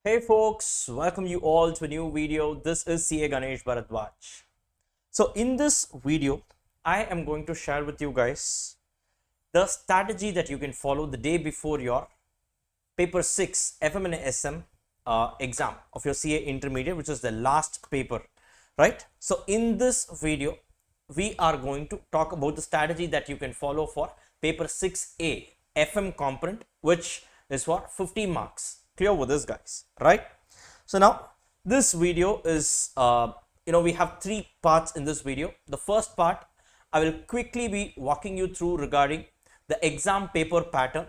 Hey folks, welcome you all to a new video. This is CA Ganesh Bharadwaj. So in this video, I am going to share with you guys the strategy that you can follow the day before your paper 6 FM and SM exam of your CA intermediate, which is the last paper, right? So in this video, we are going to talk about the strategy that you can follow for paper 6A FM component, which is for 50 marks. Clear with this, guys, right? So now this video is we have three parts in this video. The first part, I will quickly be walking you through regarding the exam paper pattern,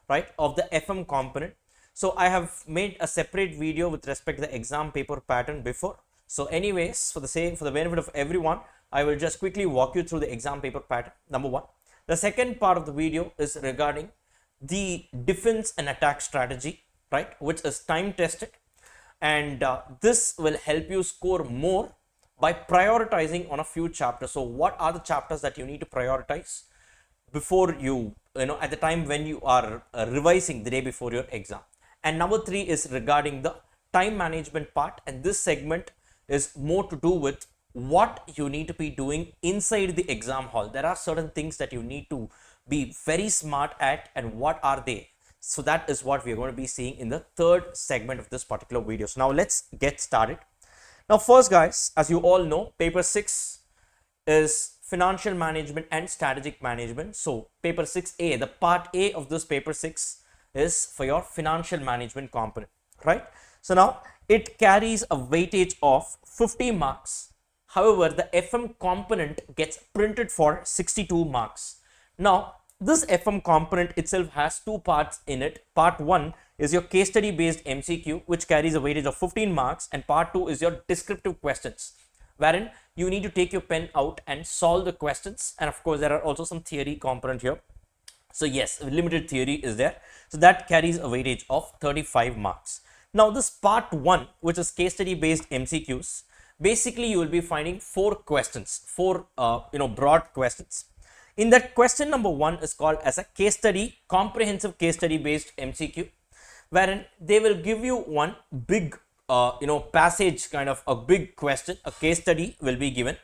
right, of the FM component. So I have made a separate video with respect to the exam paper pattern before. So anyways, for the benefit of everyone, I will just quickly walk you through the exam paper pattern, number one. The second part of the video is regarding the defense and attack strategy, right, which is time tested, and this will help you score more by prioritizing on a few chapters. So what are the chapters that you need to prioritize before you at the time when you are revising the day before your exam? And number three is regarding the time management part, and this segment is more to do with what you need to be doing inside the exam hall. There are certain things that you need to be very smart at, and what are they? So that is what we are going to be seeing in the third segment of this particular video. So now let's get started. Now first, guys, as you all know, paper 6 is financial management and strategic management. So paper 6A, the part A of this paper 6 is for your financial management component, right? So now it carries a weightage of 50 marks. However, the FM component gets printed for 62 marks. Now this FM component itself has two parts in it. Part 1 is your case study based MCQ, which carries a weightage of 15 marks, and part 2 is your descriptive questions, wherein you need to take your pen out and solve the questions. And of course, there are also some theory component here. So yes, limited theory is there. So that carries a weightage of 35 marks. Now this part 1, which is case study based MCQs, basically you will be finding four questions, four broad questions. In that, question number 1 is called as a case study, comprehensive case study based MCQ, wherein they will give you one big passage, kind of a big question, a case study will be given.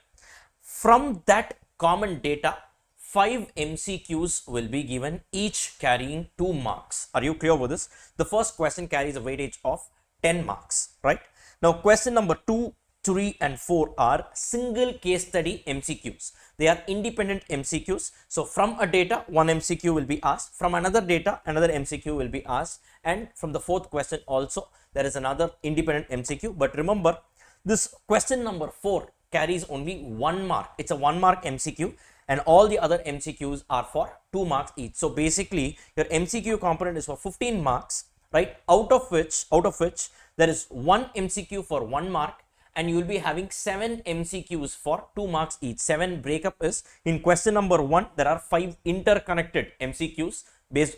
From that common data, 5 MCQs will be given, each carrying 2 marks. Are you clear with this? The first question carries a weightage of 10 marks, right? Now question number 2, 3 and 4 are single case study MCQs. They are independent MCQs. So from a data, one MCQ will be asked. From another data, another MCQ will be asked. And from the fourth question also, there is another independent MCQ. But remember, this question number 4 carries only 1 mark. It's a 1 mark MCQ, and all the other MCQs are for 2 marks each. So basically, your MCQ component is for 15 marks, right? Out of which there is 1 MCQ for 1 mark, and you will be having 7 MCQs for 2 marks each. 7 breakup is, in question number 1, there are 5 interconnected MCQs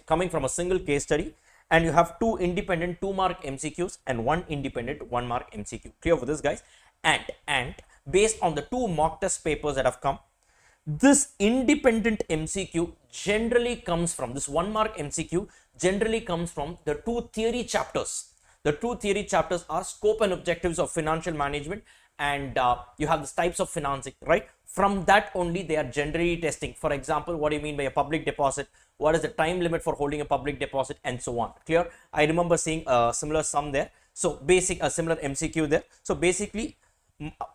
coming from a single case study, and you have 2 independent 2 mark MCQs and 1 independent 1 mark MCQ. Clear for this, guys? And based on the 2 mock test papers that have come, this independent MCQ generally comes from, this 1 mark MCQ generally comes from the 2 theory chapters. The 2 theory chapters are scope and objectives of financial management, and you have the types of financing, right? From that only they are generally testing. For example, what do you mean by a public deposit? What is the time limit for holding a public deposit, and so on? Clear? I remember seeing a similar sum there. So a similar MCQ there. So basically,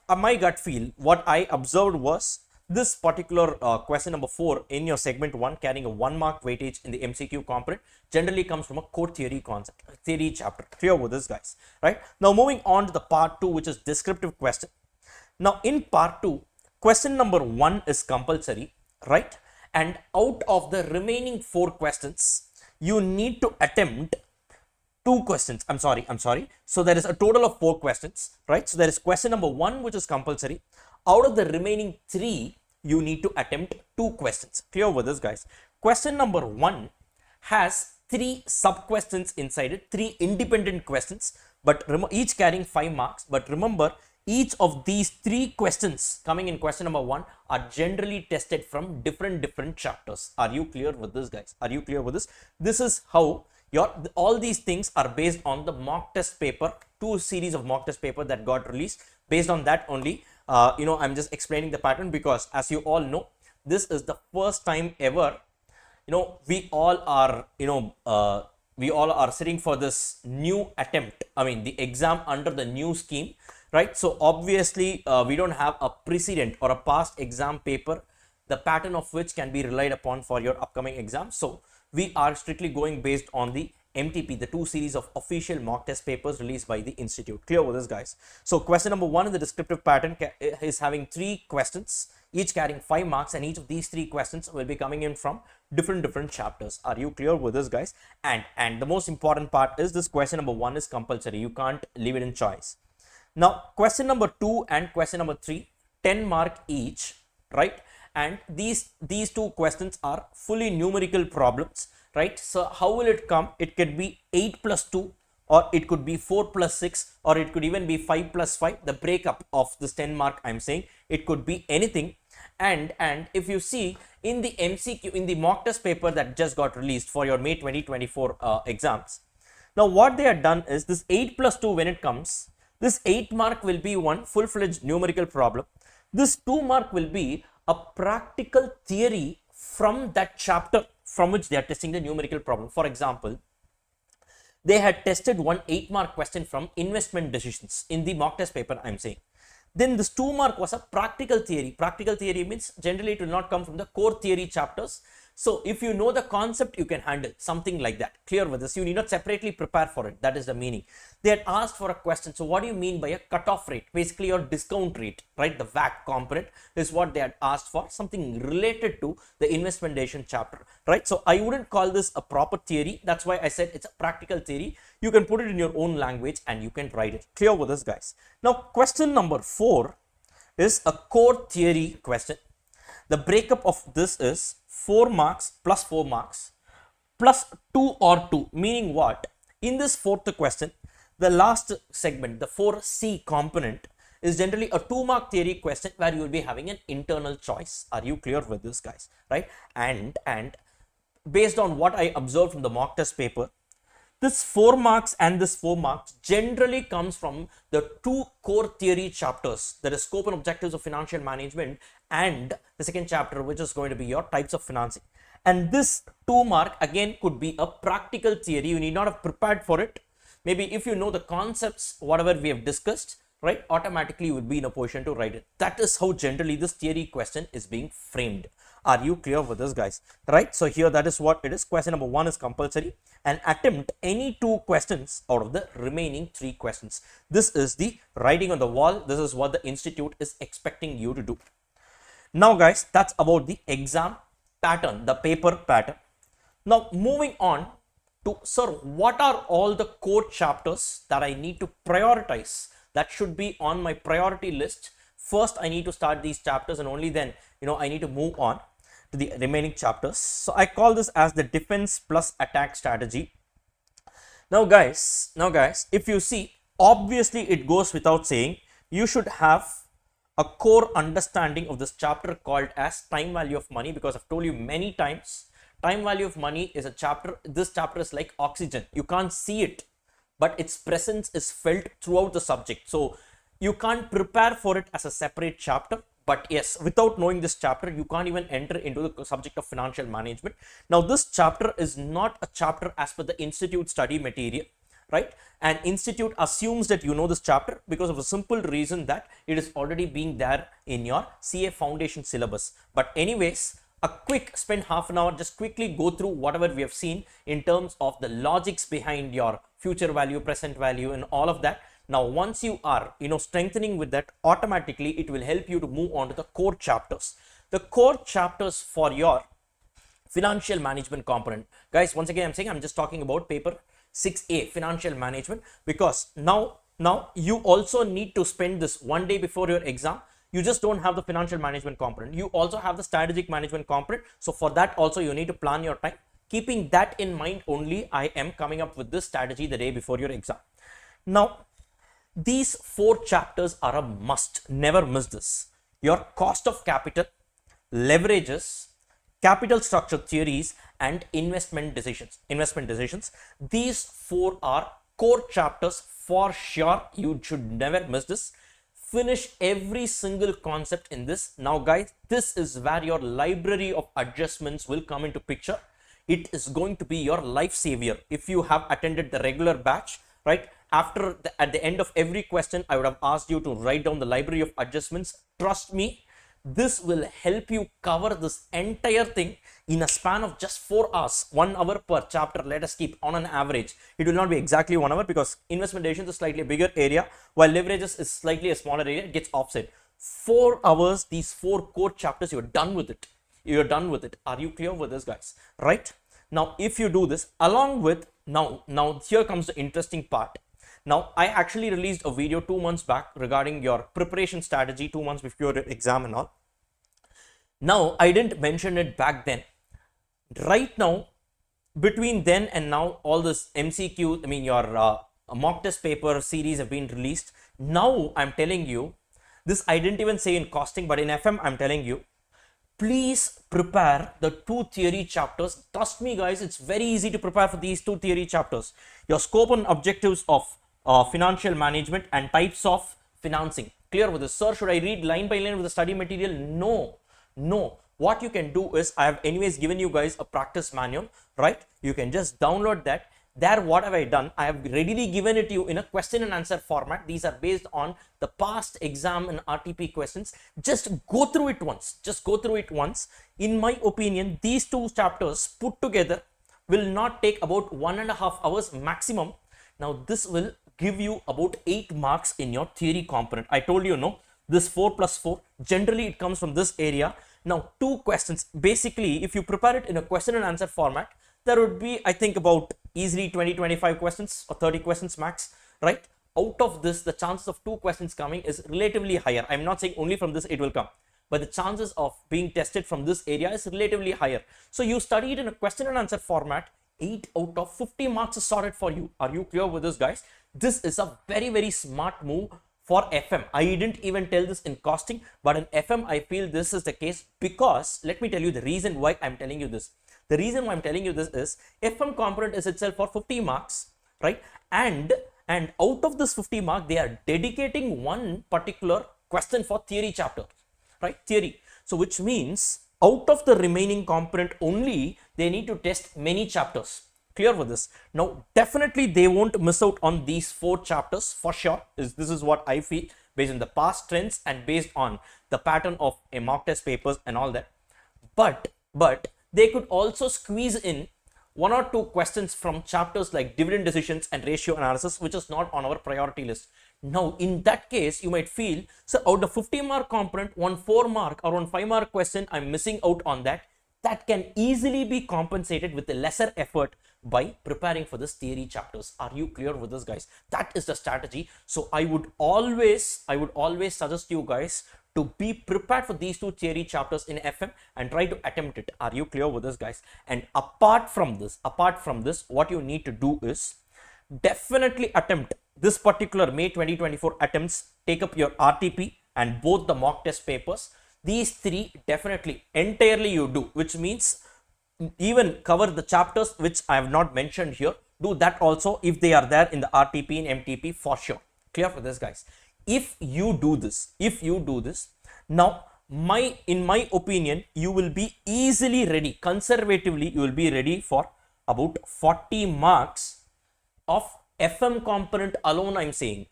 my gut feel, what I observed was, this particular question number 4 in your segment 1, carrying a 1 mark weightage in the MCQ component, generally comes from a core theory concept, theory chapter. Clear with this, guys, right? Now moving on to the part 2, which is descriptive question. Now in part 2, question number 1 is compulsory, right? And out of the remaining 4 questions, you need to attempt 2 questions. I'm sorry. So there is a total of 4 questions, right? So there is question number 1, which is compulsory. Out of the remaining 3, you need to attempt 2 questions. Clear with this, guys? Question number 1 has 3 sub questions inside it, 3 independent questions, but each carrying 5 marks. But remember, each of these 3 questions coming in question number 1 are generally tested from different chapters. Are you clear with this, guys? Are you clear with this? This is how all these things are based on the mock test paper, 2 series of mock test paper that got released. Based on that only, I'm just explaining the pattern because, as you all know, this is the first time ever, we all are, we all are sitting for this new attempt. I mean, the exam under the new scheme, right? So obviously, we don't have a precedent or a past exam paper, the pattern of which can be relied upon for your upcoming exam. So we are strictly going based on the MTP, the 2 series of official mock test papers released by the institute. Clear with this, guys? So question number 1 in the descriptive pattern is having 3 questions, each carrying 5 marks, and each of these 3 questions will be coming in from different chapters. Are you clear with this, guys? And the most important part is this question number 1 is compulsory. You can't leave it in choice. Now, question number 2 and question number 3, 10 mark each, right? And these 2 questions are fully numerical problems, right? So how will it come? It could be 8 plus 2, or it could be 4 plus 6, or it could even be 5 plus 5. The breakup of this 10 mark, I'm saying, it could be anything. And if you see in the MCQ, in the mock test paper that just got released for your May 2024 exams, now what they have done is this 8 plus 2, when it comes, this 8 mark will be one full-fledged numerical problem. This 2 mark will be a practical theory from that chapter from which they are testing the numerical problem. For example, they had tested one 8 mark question from investment decisions in the mock test paper, I'm saying. Then this 2 mark was a practical theory. Practical theory means generally it will not come from the core theory chapters. So if you know the concept, you can handle something like that. Clear with this? You need not separately prepare for it. That is the meaning. They had asked for a question. So what do you mean by a cutoff rate? Basically your discount rate, right? The VAT component is what they had asked for, something related to the investment decision chapter, right? So I wouldn't call this a proper theory. That's why I said it's a practical theory. You can put it in your own language and you can write it. Clear with this, guys? Now question number 4 is a core theory question. The breakup of this is 4 marks plus 4 marks plus 2 or 2, meaning what? In this 4th question, the last segment, the 4C component, is generally a 2 mark theory question where you will be having an internal choice. Are you clear with this, guys? Right? And based on what I observed from the mock test paper, this 4 marks and this 4 marks generally comes from the 2 core theory chapters, that is scope and objectives of financial management, and the second chapter, which is going to be your types of financing. And this 2 mark again could be a practical theory. You need not have prepared for it. Maybe if you know the concepts, whatever we have discussed, right, automatically you would be in a position to write it. That is how generally this theory question is being framed. Are you clear with this, guys? Right? So here that is what it is. Question number 1 is compulsory, and attempt any 2 questions out of the remaining 3 questions. This is the writing on the wall. This is what the institute is expecting you to do. Now, guys, that's about the exam pattern, the paper pattern. Now, moving on to, sir, what are all the core chapters that I need to prioritize that should be on my priority list? First, I need to start these chapters, and only then, I need to move on to the remaining chapters. So I call this as the defense plus attack strategy. Now guys, if you see, obviously it goes without saying, you should have a core understanding of this chapter called as time value of money, because I've told you many times, time value of money is a chapter. This chapter is like oxygen. You can't see it, but its presence is felt throughout the subject. So you can't prepare for it as a separate chapter. But yes, without knowing this chapter, you can't even enter into the subject of financial management. Now, this chapter is not a chapter as per the institute study material, right? And institute assumes that you know this chapter because of a simple reason that it is already being there in your CA foundation syllabus. But anyways, a quick spend half an hour, just quickly go through whatever we have seen in terms of the logics behind your future value, present value, and all of that. Now, once you are, strengthening with that, automatically it will help you to move on to the core chapters. The core chapters for your financial management component. Guys, once again, I'm saying I'm just talking about paper 6A, financial management, because now you also need to spend this one day before your exam. You just don't have the financial management component. You also have the strategic management component. So for that also, you need to plan your time. Keeping that in mind only, I am coming up with this strategy the day before your exam. Now, these 4 chapters are a must. Never miss this. Your cost of capital, leverages, capital structure theories, and investment decisions. These four are core chapters for sure. You should never miss this. Finish every single concept in this. Now guys, this is where your library of adjustments will come into picture. It is going to be your life savior if you have attended the regular batch, right? At the end of every question, I would have asked you to write down the library of adjustments. Trust me, this will help you cover this entire thing in a span of just 4 hours, 1 hour per chapter. Let us keep on an average. It will not be exactly 1 hour because investment decisions is slightly a bigger area, while leverages is slightly a smaller area. It gets offset. 4 hours, these 4 core chapters, you're done with it. You're done with it. Are you clear with this, guys? Right? Now, if you do this along with, now here comes the interesting part. Now, I actually released a video 2 months back regarding your preparation strategy, 2 months before your exam and all. Now, I didn't mention it back then. Right now, between then and now, all this MCQ, I mean your mock test paper series have been released. Now, I'm telling you, this I didn't even say in costing, but in FM, I'm telling you, please prepare the 2 theory chapters. Trust me, guys, it's very easy to prepare for these 2 theory chapters. Your scope and objectives of financial management and types of financing. Clear with this? Sir, should I read line by line with the study material? No. What you can do is, I have anyways given you guys a practice manual, right? You can just download that. There, what have I done? I have readily given it to you in a question and answer format. These are based on the past exam and RTP questions. Just go through it once. In my opinion, these 2 chapters put together will not take about 1.5 hours maximum. Now, this will give you about 8 marks in your theory component. I told you, no, this 4 plus 4, generally it comes from this area. Now, 2 questions. Basically, if you prepare it in a question and answer format, there would be, I think, about easily 20-25 questions or 30 questions max, right? Out of this, the chances of 2 questions coming is relatively higher. I'm not saying only from this it will come, but the chances of being tested from this area is relatively higher. So you study it in a question and answer format, 8 out of 50 marks is sorted for you. Are you clear with this, guys? This is a very, very smart move for FM. I didn't even tell this in costing, but in FM, I feel this is the case because, let me tell you the reason why I'm telling you this. The reason why I'm telling you this is, FM component is itself for 50 marks, right? And out of this 50 mark, they are dedicating one particular question for theory chapter, right? Theory. So which means out of the remaining component only, they need to test many chapters. Clear with this? Now, definitely they won't miss out on these 4 chapters for sure. This is what I feel based on the past trends and based on the pattern of a mock test papers and all that. But they could also squeeze in 1 or 2 questions from chapters like dividend decisions and ratio analysis, which is not on our priority list. Now, in that case, you might feel, so out of 50 mark component, 1 4 mark or 1 5 mark question, I'm missing out on that. That can easily be compensated with a lesser effort by preparing for this theory chapters. Are you clear with this, guys? That is the strategy. So I would always suggest you guys to be prepared for these 2 theory chapters in FM and try to attempt it. Are you clear with this, guys? And apart from this, what you need to do is definitely attempt this particular May 2024 attempts. Take up your RTP and both the mock test papers. These 3 definitely entirely you do, which means even cover the chapters which I have not mentioned here. Do that also if they are there in the RTP and MTP for sure. Clear for this, guys? If you do this, now in my opinion, you will be easily ready. Conservatively, you will be ready for about 40 marks of FM component alone. I'm saying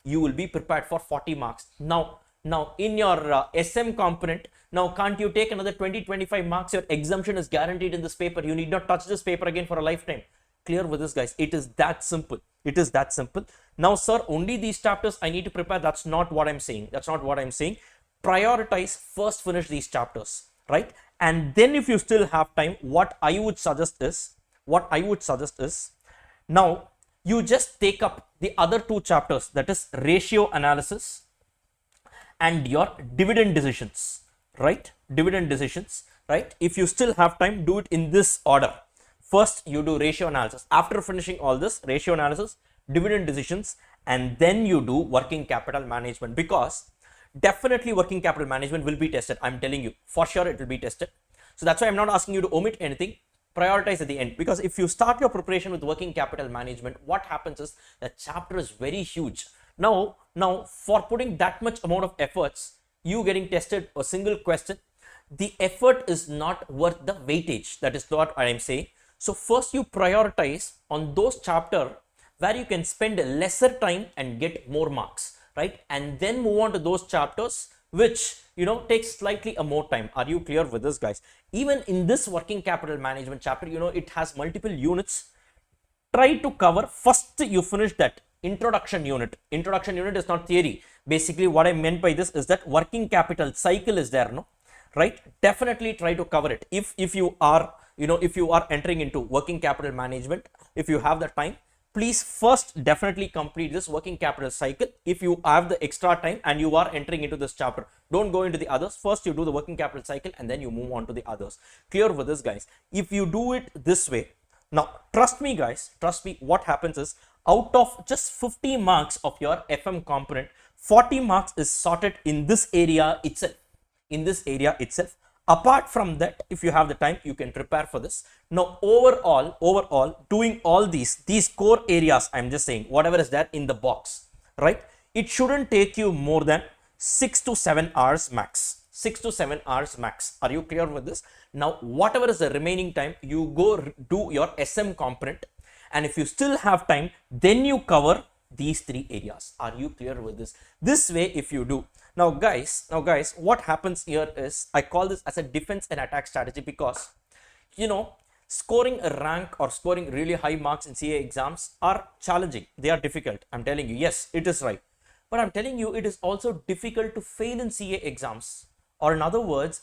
you will be prepared for 40 marks. Now in your SM component, now can't you take another 20-25 marks? Your exemption is guaranteed in this paper. You need not touch this paper again for a lifetime. Clear with this, guys? It is that simple. Now, sir, only these chapters I need to prepare. That's not what I'm saying. Prioritize, first finish these chapters, right? And then if you still have time, what I would suggest is, now you just take up the other 2 chapters, that is ratio analysis and your dividend decisions, right? If you still have time, do it in this order. First, you do ratio analysis. After finishing all this, ratio analysis, dividend decisions, and then you do working capital management, because definitely working capital management will be tested. I'm telling you, for sure it will be tested. So that's why I'm not asking you to omit anything. Prioritize at the end, because if you start your preparation with working capital management, what happens is the chapter is very huge. Now for putting that much amount of efforts, you getting tested a single question, the effort is not worth the weightage. That is what I am saying. So first you prioritize on those chapter where you can spend lesser time and get more marks, right? And then move on to those chapters which takes slightly a more time. Are you clear with this, guys? Even in this working capital management chapter, it has multiple units. Try to cover first, you finish that introduction unit. Introduction unit is not theory. Basically what I meant by this is that working capital cycle is there, no, right? Definitely try to cover it. If you are entering into working capital management, if you have the time, please first definitely complete this working capital cycle. If you have the extra time and you are entering into this chapter, don't go into the others. First you do the working capital cycle and then you move on to the others. Clear with this, guys? If you do it this way, now trust me guys, trust me, what happens is out of just 50 marks of your FM component, 40 marks is sorted in this area itself. Apart from that, if you have the time, you can prepare for this. Now overall doing all these core areas, I'm just saying whatever is there in the box, right? It shouldn't take you more than 6 to 7 hours max. 6 to 7 hours max. Are you clear with this? Now whatever is the remaining time, you go do your SM component, and if you still have time, then you cover these 3 areas. Are you clear with this? This way if you do, now guys, what happens here is, I call this as a defense and attack strategy, because scoring a rank or scoring really high marks in CA exams are challenging. They are difficult. I'm telling you, yes, it is right. But I'm telling you, it is also difficult to fail in CA exams. Or in other words,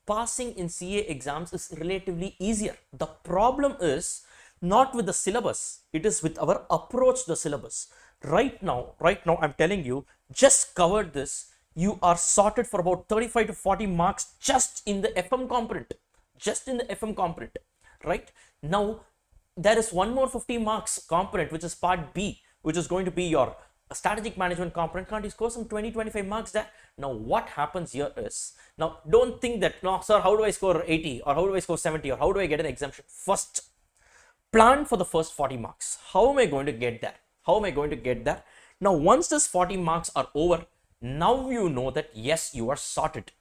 passing in CA exams is relatively easier. The problem is not with the syllabus, it is with our approach to the syllabus. Right now, I'm telling you, just covered this, you are sorted for about 35 to 40 marks just in the FM component. Right? Now, there is one more 50 marks component, which is part B, which is going to be your strategic management component. Can't you score some 20-25 marks there? Now, what happens here is, now don't think that, no, sir, how do I score 80 or how do I score 70 or how do I get an exemption? First, plan for the first 40 marks. How am I going to get there? Now, once this 40 marks are over, now you know that yes, you are sorted.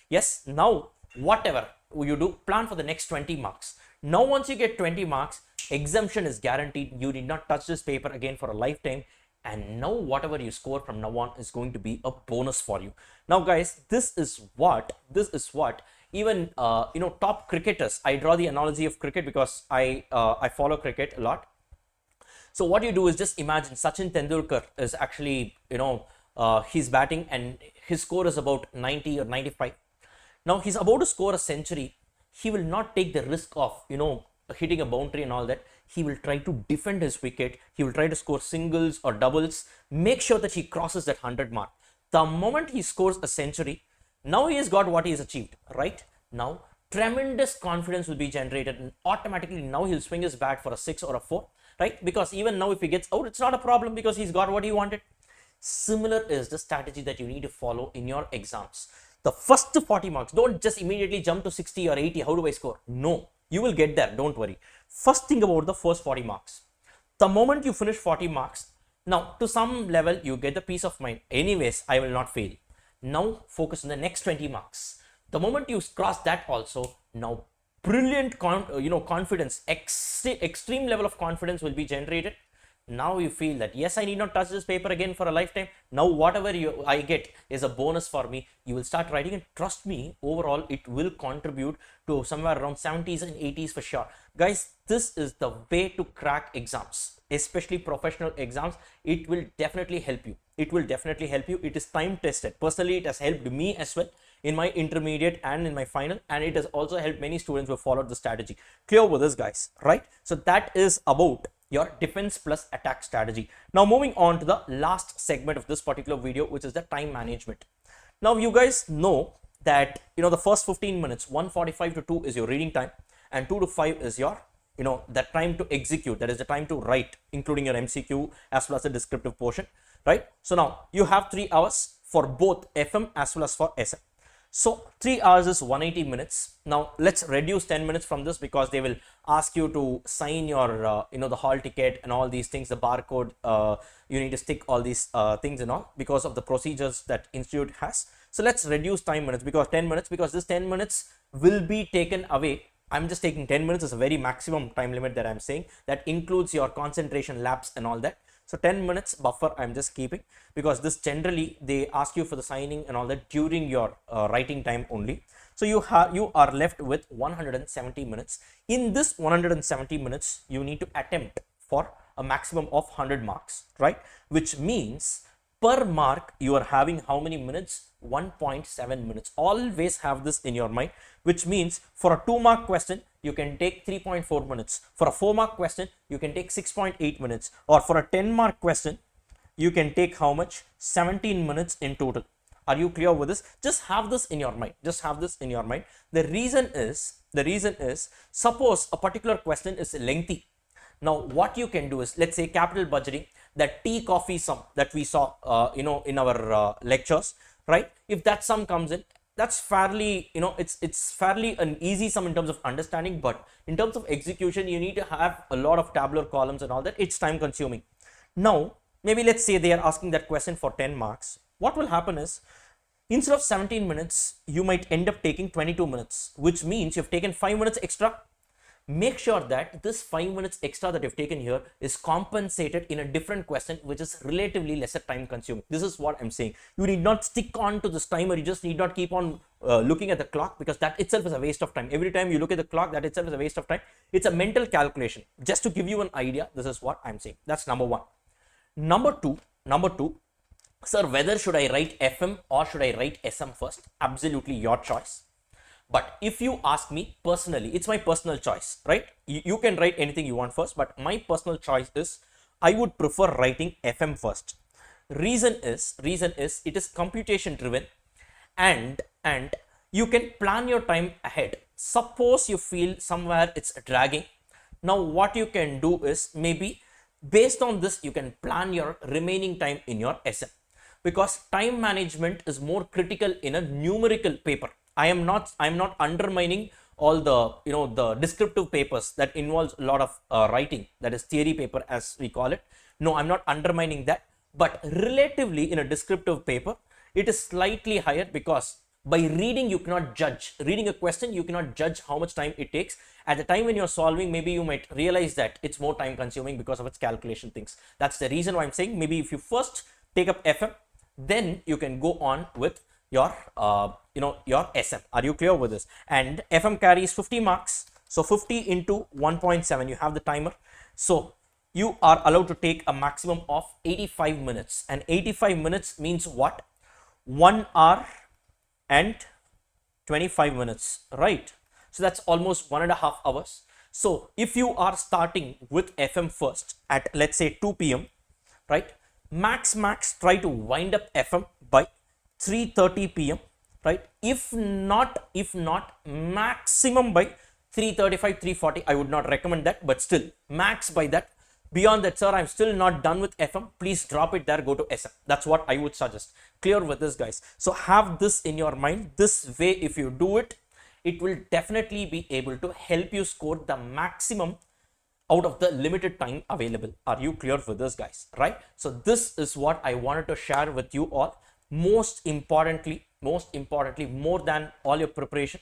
Yes, now whatever you do, plan for the next 20 marks. Now, once you get 20 marks, exemption is guaranteed. You need not touch this paper again for a lifetime. And now whatever you score from now on is going to be a bonus for you. Now, guys, this is what even top cricketers. I draw the analogy of cricket because I follow cricket a lot. So what you do is, just imagine Sachin Tendulkar is actually, he's batting and his score is about 90 or 95. Now he's about to score a century. He will not take the risk of, hitting a boundary and all that. He will try to defend his wicket. He will try to score singles or doubles. Make sure that he crosses that 100 mark. The moment he scores a century, now he has got what he has achieved, right? Now, tremendous confidence will be generated, and automatically now he'll swing his bat for a 6 or a 4. Right? Because even now if he gets out, it's not a problem because he's got what he wanted. Similar is the strategy that you need to follow in your exams. The first 40 marks, don't just immediately jump to 60 or 80. How do I score? No, you will get there. Don't worry. First, think about the first 40 marks. The moment you finish 40 marks, now to some level you get the peace of mind. Anyways, I will not fail. Now focus on the next 20 marks. The moment you cross that also, now brilliant confidence, extreme level of confidence will be generated. Now you feel that yes, I need not touch this paper again for a lifetime. Now whatever I get is a bonus for me. You will start writing, and trust me, overall it will contribute to somewhere around 70s and 80s for sure. Guys, this is the way to crack exams, especially professional exams. It will definitely help you. It is time tested. Personally, it has helped me as well in my intermediate and in my final, and it has also helped many students who have followed the strategy. Clear with this, guys, right? So that is about your defense plus attack strategy. Now moving on to the last segment of this particular video, which is the time management. Now you guys know that the first 15 minutes, 1:45 to 2 is your reading time, and 2 to 5 is your the time to execute, that is the time to write, including your MCQ as well as the descriptive portion, right? So now you have 3 hours for both FM as well as for SM. So 3 hours is 180 minutes. Now let's reduce 10 minutes from this, because they will ask you to sign your, the hall ticket and all these things, the barcode, you need to stick all these things and all, because of the procedures that institute has. So let's reduce time minutes, because 10 minutes, because this 10 minutes will be taken away. I'm just taking 10 minutes as a very maximum time limit that I'm saying. That includes your concentration lapse and all that. So 10 minutes buffer I'm just keeping, because this generally they ask you for the signing and all that during your writing time only. So you are left with 170 minutes. In this 170 minutes, you need to attempt for a maximum of 100 marks, right? Which means per mark you are having how many minutes? 1.7 minutes. Always have this in your mind, which means for a 2-mark question you can take 3.4 minutes, for a 4-mark question you can take 6.8 minutes, or for a 10-mark question you can take how much? 17 minutes in total. Are you clear with this? Just have this in your mind. Just have this in your mind. The reason is suppose a particular question is lengthy. Now what you can do is, let's say capital budgeting, that tea coffee sum that we saw in our lectures, right? If that sum comes in, that's fairly, it's fairly an easy sum in terms of understanding, but in terms of execution you need to have a lot of tabular columns and all that. It's time consuming. Now maybe let's say they are asking that question for 10 marks. What will happen is, instead of 17 minutes you might end up taking 22 minutes, which means you've taken 5 minutes extra. Make sure that this 5 minutes extra that you've taken here is compensated in a different question, which is relatively lesser time consuming. This is what I'm saying. You need not stick on to this timer. You just need not keep on looking at the clock, because that itself is a waste of time. Every time you look at the clock, that itself is a waste of time. It's a mental calculation. Just to give you an idea, this is what I'm saying. That's number one. Number two, sir, whether should I write FM or should I write SM first? Absolutely your choice. But if you ask me personally, it's my personal choice, right? You can write anything you want first, but my personal choice is I would prefer writing FM first. Reason is it is computation driven, and you can plan your time ahead. Suppose you feel somewhere it's dragging. Now what you can do is, maybe based on this you can plan your remaining time in your SM, because time management is more critical in a numerical paper. I'm not undermining all the the descriptive papers that involves a lot of writing, that is theory paper as we call it. No, I'm not undermining that, but relatively in a descriptive paper it is slightly higher, because by reading you cannot judge. Reading a question you cannot judge how much time it takes. At the time when you're solving, maybe you might realize that it's more time consuming because of its calculation things. That's the reason why I'm saying, maybe if you first take up FM, then you can go on with your your SM. Are you clear with this? And FM carries 50 marks, so 50 into 1.7, you have the timer. So you are allowed to take a maximum of 85 minutes, and 85 minutes means what? 1 hour and 25 minutes, right? So that's almost 1.5 hours. So if you are starting with FM first at, let's say, 2 p.m, right, max try to wind up FM by 3:30 p.m, right? If not maximum by 3:35, 3:40. I would not recommend that, but still max by that. Beyond that, sir, I'm still not done with FM, please drop it there, go to SM. That's what I would suggest. Clear with this, guys? So have this in your mind. This way, if you do it, it will definitely be able to help you score the maximum out of the limited time available. Are you clear with this, guys? Right? So this is what I wanted to share with you all. Most importantly, more than all your preparation,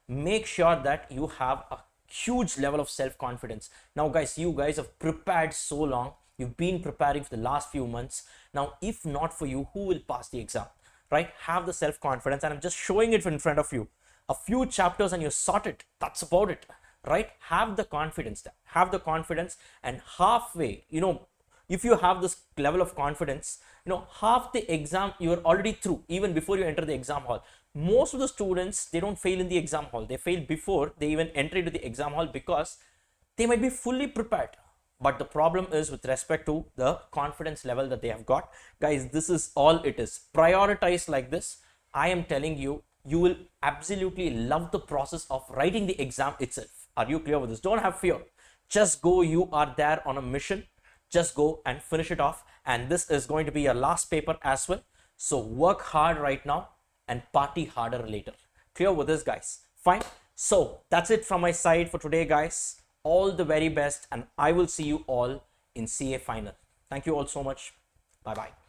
make sure that you have a huge level of self-confidence. Now guys, you guys have prepared so long. You've been preparing for the last few months. Now, if not for you, who will pass the exam, right? Have the self-confidence, and I'm just showing it in front of you. A few chapters and you sort it. That's about it, right? Have the confidence there. Have the confidence, and halfway, if you have this level of confidence, half the exam you are already through, even before you enter the exam hall. Most of the students, they don't fail in the exam hall. They fail before they even enter into the exam hall, because they might be fully prepared. But the problem is with respect to the confidence level that they have got. Guys, this is all it is. Prioritize like this. I am telling you, you will absolutely love the process of writing the exam itself. Are you clear with this? Don't have fear. Just go. You are there on a mission. Just go and finish it off. And this is going to be your last paper as well. So work hard right now. and party harder later. Clear with this, guys? Fine. So that's it from my side for today, guys. All the very best, and I will see you all in CA final. Thank you all so much. Bye bye.